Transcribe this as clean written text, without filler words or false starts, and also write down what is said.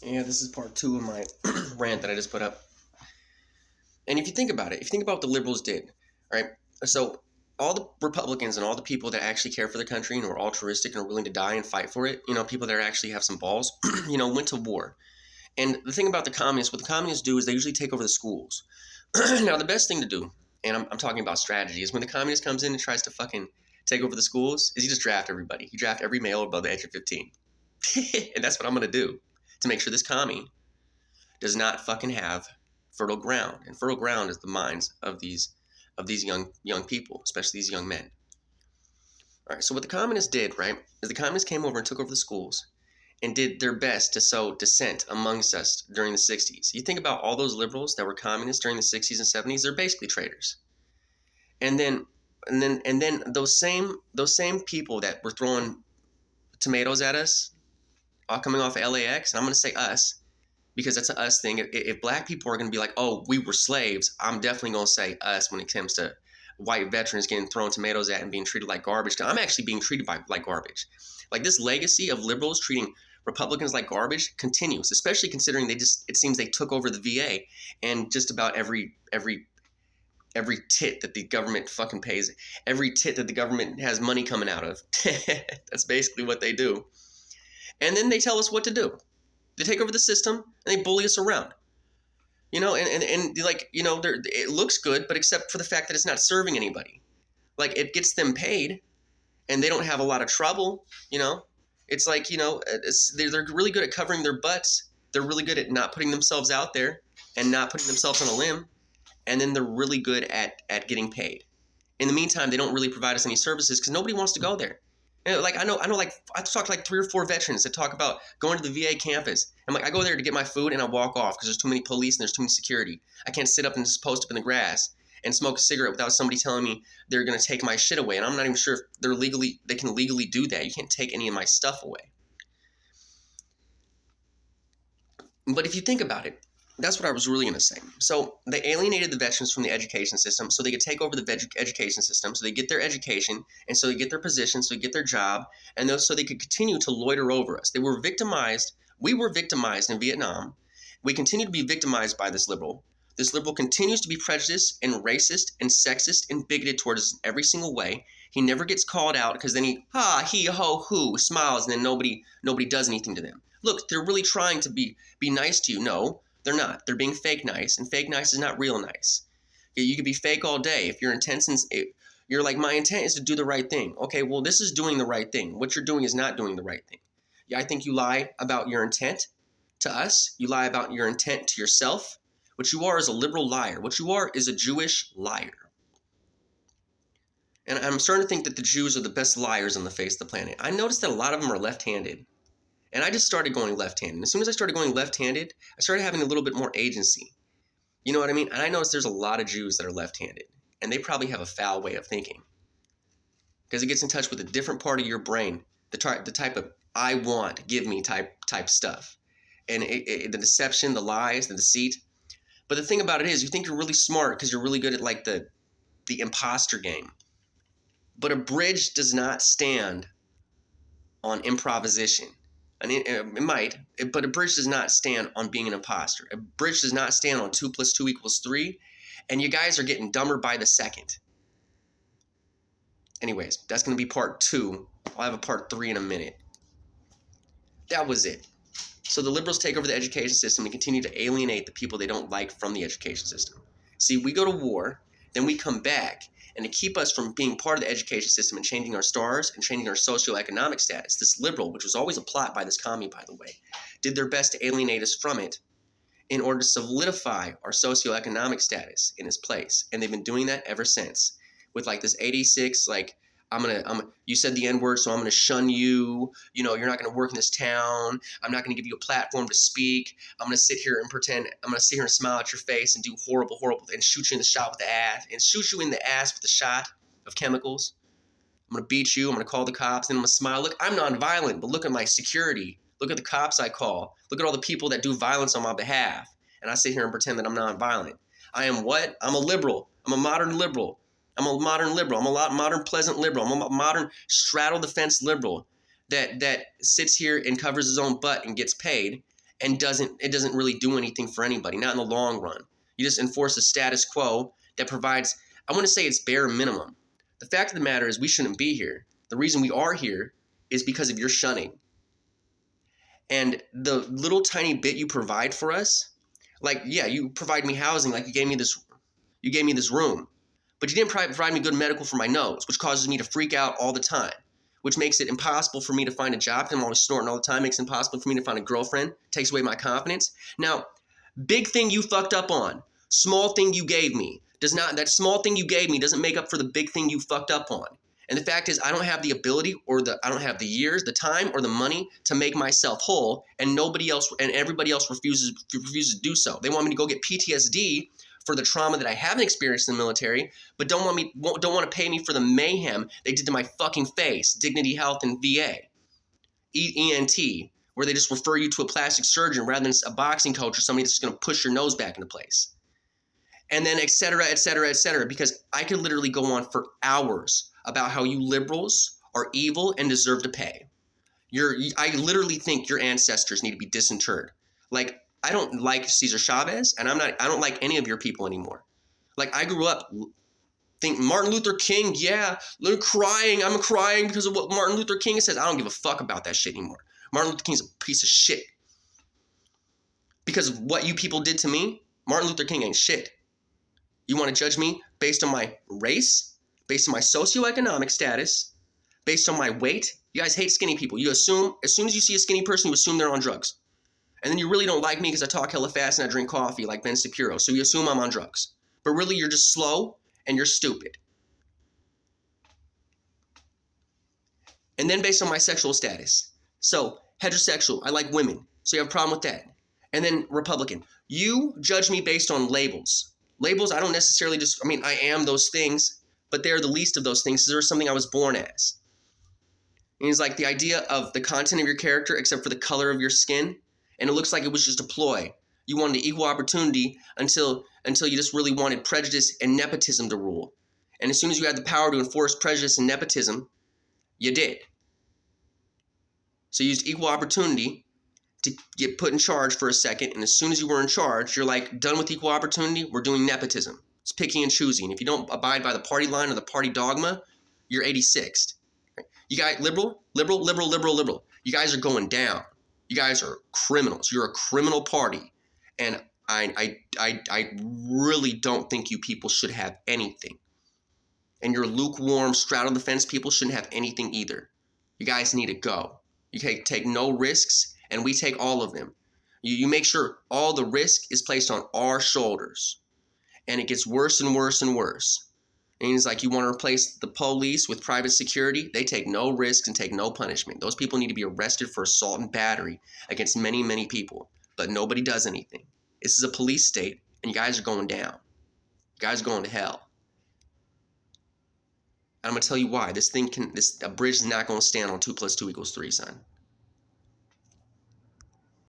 Yeah, this is part two of my rant that I just put up. And if you think about it, if you think about what the liberals did, right? So all the Republicans and all the people that actually care for the country and are altruistic and are willing to die and fight for it, people that actually have some balls, went to war. And the thing about the communists, what the communists do is they usually take over the schools. Now, the best thing to do, and I'm talking about strategy, is when the communist comes in and tries to fucking take over the schools, is you just draft everybody. You draft every male above the age of 15. And that's what I'm going to do to make sure this commie does not fucking have fertile ground. And fertile ground is the minds of these young people, especially these young men. All right, so what the communists did, right, is the communists came over and took over the schools and did their best to sow dissent amongst us during the 60s. You think about all those liberals that were communists during the 60s and 70s, they're basically traitors. And then those same people that were throwing tomatoes at us, all coming off of LAX, and I'm going to say us, because that's an us thing. If black people are going to be like, oh, we were slaves, I'm definitely going to say us when it comes to white veterans getting thrown tomatoes at and being treated like garbage. I'm actually being treated like garbage. Like, this legacy of liberals treating Republicans like garbage continues, especially considering it seems they took over the VA and just about every tit that the government fucking pays, every tit that the government has money coming out of. That's basically what they do. And then they tell us what to do. They take over the system and they bully us around. It looks good, but except for the fact that it's not serving anybody. Like, it gets them paid and they don't have a lot of trouble, It's like, they're really good at covering their butts. They're really good at not putting themselves out there and not putting themselves on a limb. And then they're really good at getting paid. In the meantime, they don't really provide us any services because nobody wants to go there. And I talked to like 3 or 4 veterans that talk about going to the VA campus. I'm like, I go there to get my food and I walk off because there's too many police and there's too many security. I can't sit up and just post up in the grass and smoke a cigarette without somebody telling me they're going to take my shit away. And I'm not even sure if they can legally do that. You can't take any of my stuff away. But if you think about it, that's what I was really going to say. So they alienated the veterans from the education system so they could take over the education system, so they get their education, and so they get their position, so they get their job, and so they could continue to loiter over us. They were victimized. We were victimized in Vietnam. We continue to be victimized by this liberal. This liberal continues to be prejudiced and racist and sexist and bigoted towards us in every single way. He never gets called out because then he ho, hoo, smiles, and then nobody does anything to them. Look, they're really trying to be nice to you. No, they're not. They're being fake nice, and fake nice is not real nice. You could be fake all day. If your intentions, you're like, my intent is to do the right thing. Okay, well, this is doing the right thing. What you're doing is not doing the right thing. Yeah, I think you lie about your intent to us. You lie about your intent to yourself. What you are is a liberal liar. What you are is a Jewish liar. And I'm starting to think that the Jews are the best liars on the face of the planet. I noticed that a lot of them are left-handed. And I just started going left-handed. And as soon as I started going left-handed, I started having a little bit more agency. You know what I mean? And I noticed there's a lot of Jews that are left-handed. And they probably have a foul way of thinking. Because it gets in touch with a different part of your brain. The type of I want, give me type stuff. And the deception, the lies, the deceit. But the thing about it is, you think you're really smart because you're really good at like the imposter game. But a bridge does not stand on improvisation. And it might, but a bridge does not stand on being an imposter. A bridge does not stand on 2 + 2 = 3. And you guys are getting dumber by the second. Anyways, that's going to be part 2. I'll have a part 3 in a minute. That was it. So the liberals take over the education system and continue to alienate the people they don't like from the education system. See, we go to war, then we come back, and to keep us from being part of the education system and changing our stars and changing our socioeconomic status, this liberal, which was always a plot by this commie, by the way, did their best to alienate us from it in order to solidify our socioeconomic status in its place. And they've been doing that ever since. With like this 86, like, you said the N-word, so I'm going to shun you. You're not going to work in this town. I'm not going to give you a platform to speak. I'm going to sit here and pretend. I'm going to sit here and smile at your face and do horrible, and shoot you in the shot with the ass, and shoot you in the ass with a shot of chemicals. I'm going to beat you. I'm going to call the cops, and I'm going to smile. Look, I'm nonviolent, but look at my security. Look at the cops I call. Look at all the people that do violence on my behalf. And I sit here and pretend that I'm nonviolent. I am what? I'm a liberal. I'm a modern liberal. I'm a modern liberal. I'm a modern pleasant liberal. I'm a modern straddle the fence liberal that sits here and covers his own butt and gets paid and it doesn't really do anything for anybody, not in the long run. You just enforce a status quo that provides, I want to say it's bare minimum. The fact of the matter is we shouldn't be here. The reason we are here is because of your shunning. And the little tiny bit you provide for us, like, yeah, you provide me housing, like you gave me this room, but you didn't provide me good medical for my nose, which causes me to freak out all the time, which makes it impossible for me to find a job. I'm always snorting all the time, makes it impossible for me to find a girlfriend, takes away my confidence. Now, big thing you fucked up on, small thing you gave me, that small thing you gave me doesn't make up for the big thing you fucked up on. And the fact is, I don't have the ability I don't have the years, the time, or the money to make myself whole, and everybody else refuses to do so. They want me to go get PTSD for the trauma that I haven't experienced in the military, but don't want to pay me for the mayhem they did to my fucking face, Dignity Health and VA, ENT, where they just refer you to a plastic surgeon rather than a boxing coach or somebody that's going to push your nose back into place. And then et cetera, et cetera, et cetera, because I could literally go on for hours about how you liberals are evil and deserve to pay. I literally think your ancestors need to be disinterred. Like, I don't like Cesar Chavez, and I don't like any of your people anymore. Like, I grew up think Martin Luther King, yeah, I'm crying because of what Martin Luther King says. I don't give a fuck about that shit anymore. Martin Luther King's a piece of shit. Because of what you people did to me, Martin Luther King ain't shit. You want to judge me based on my race, based on my socioeconomic status, based on my weight? You guys hate skinny people. You assume, as soon as you see a skinny person, you assume they're on drugs. And then you really don't like me because I talk hella fast and I drink coffee like Ben Shapiro. So you assume I'm on drugs. But really, you're just slow and you're stupid. And then based on my sexual status. So heterosexual, I like women. So you have a problem with that. And then Republican. You judge me based on labels. Labels, I don't necessarily I am those things, but they're the least of those things. They're something I was born as. And it's like the idea of the content of your character except for the color of your skin. And it looks like it was just a ploy. You wanted equal opportunity until you just really wanted prejudice and nepotism to rule. And as soon as you had the power to enforce prejudice and nepotism, you did. So you used equal opportunity to get put in charge for a second, and as soon as you were in charge, you're like, done with equal opportunity, we're doing nepotism. It's picking and choosing. If you don't abide by the party line or the party dogma, you're 86th. You guys, liberal. You guys are going down. You guys are criminals. You're a criminal party. And I really don't think you people should have anything. And your lukewarm, straddle the fence people shouldn't have anything either. You guys need to go. You take no risks, and we take all of them. You make sure all the risk is placed on our shoulders. And it gets worse and worse and worse. And it's like you want to replace the police with private security. They take no risks and take no punishment. Those people need to be arrested for assault and battery against many, many people. But nobody does anything. This is a police state, and you guys are going down. You guys are going to hell. And I'm going to tell you why. A bridge is not going to stand on 2 + 2 = 3, son.